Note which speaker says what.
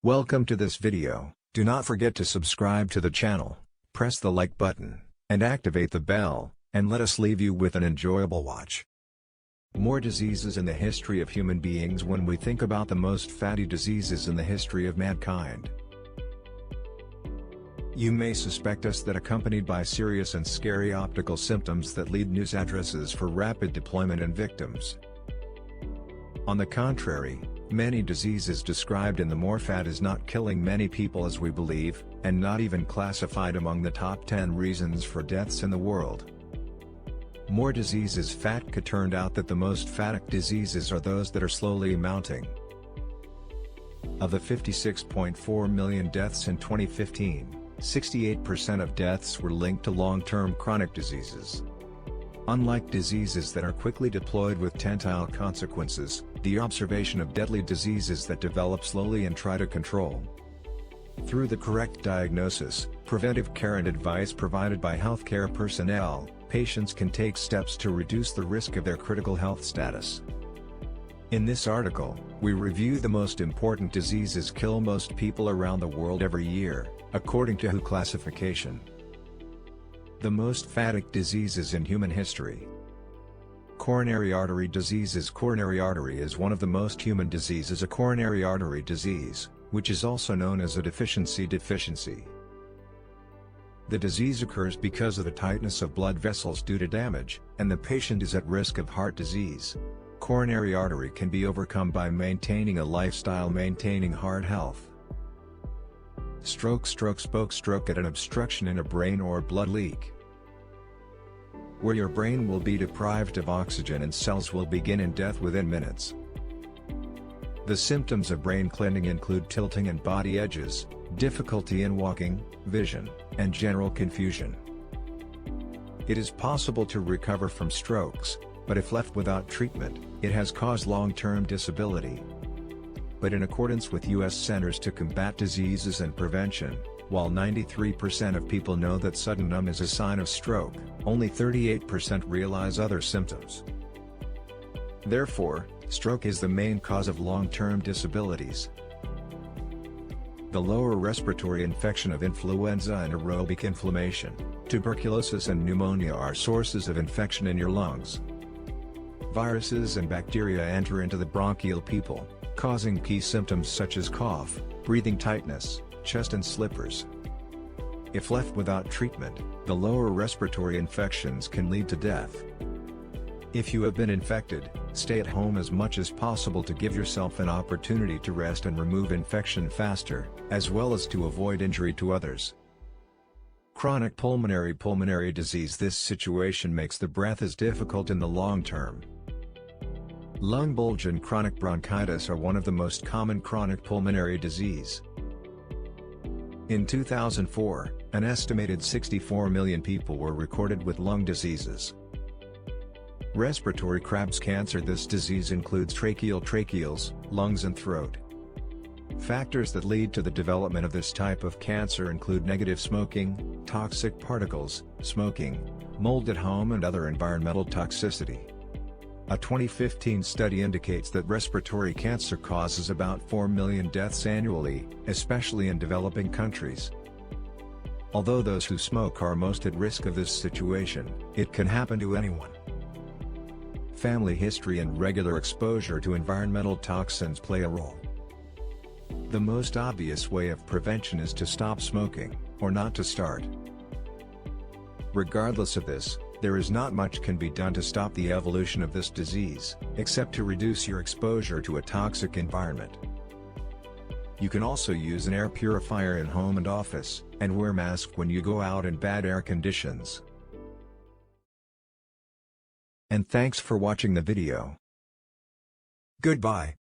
Speaker 1: Welcome to this video. Do not forget to subscribe to the channel, press the like button, and activate the bell, and let us leave you with an enjoyable watch. More diseases in the history of human beings. When we think about the most fatty diseases in the history of mankind, you may suspect us that accompanied by serious and scary optical symptoms that lead news addresses for rapid deployment and victims. On the contrary, many diseases described in the more fat is not killing many people as we believe, and not even classified among the top 10 reasons for deaths in the world. More diseases. Fattka turned out that the most Fattak diseases are those that are slowly mounting. Of the 56.4 million deaths in 2015, 68% of deaths were linked to long-term chronic diseases. Unlike diseases that are quickly deployed with tentile consequences, the observation of deadly diseases that develop slowly and try to control. Through the correct diagnosis, preventive care and advice provided by healthcare personnel, patients can take steps to reduce the risk of their critical health status. In this article, we review the most important diseases kill most people around the world every year, according to WHO classification. The most Fattak diseases in human history. Coronary artery diseases. Coronary artery is one of the most human diseases. A coronary artery disease, which is also known as a deficiency. The disease occurs because of the tightness of blood vessels due to damage, and the patient is at risk of heart disease. Coronary artery can be overcome by maintaining a lifestyle maintaining heart health. Stroke. Stroke at an obstruction in a brain or blood leak, where your brain will be deprived of oxygen and cells will begin in death within minutes. The symptoms of brain clending include tilting and body edges, difficulty in walking, vision, and general confusion. It is possible to recover from strokes, but if left without treatment, it has caused long-term disability. But in accordance with U.S. Centers to Combat Diseases and Prevention, while 93% of people know that sudden numb is a sign of stroke, only 38% realize other symptoms. Therefore, stroke is the main cause of long-term disabilities. The lower respiratory infection of influenza and aerobic inflammation, tuberculosis and pneumonia are sources of infection in your lungs. Viruses and bacteria enter into the bronchial pupil, causing key symptoms such as cough, breathing tightness, chest and slippers. If left without treatment, the lower respiratory infections can lead to death. If you have been infected, stay at home as much as possible to give yourself an opportunity to rest and remove infection faster, as well as to avoid injury to others. Chronic pulmonary disease. This situation makes the breath as difficult in the long term. Lung bulge and chronic bronchitis are one of the most common chronic pulmonary disease. In 2004, an estimated 64 million people were recorded with lung diseases. Respiratory Crabs Cancer. This disease includes tracheals, lungs and throat. Factors that lead to the development of this type of cancer include negative smoking, toxic particles, smoking, mold at home and other environmental toxicity. A 2015 study indicates that respiratory cancer causes about 4 million deaths annually, especially in developing countries. Although those who smoke are most at risk of this situation, it can happen to anyone. Family history and regular exposure to environmental toxins play a role. The most obvious way of prevention is to stop smoking, or not to start. Regardless of this, there is not much can be done to stop the evolution of this disease, except to reduce your exposure to a toxic environment. You can also use an air purifier in home and office, and wear mask when you go out in bad air conditions. And thanks for watching the video. Goodbye.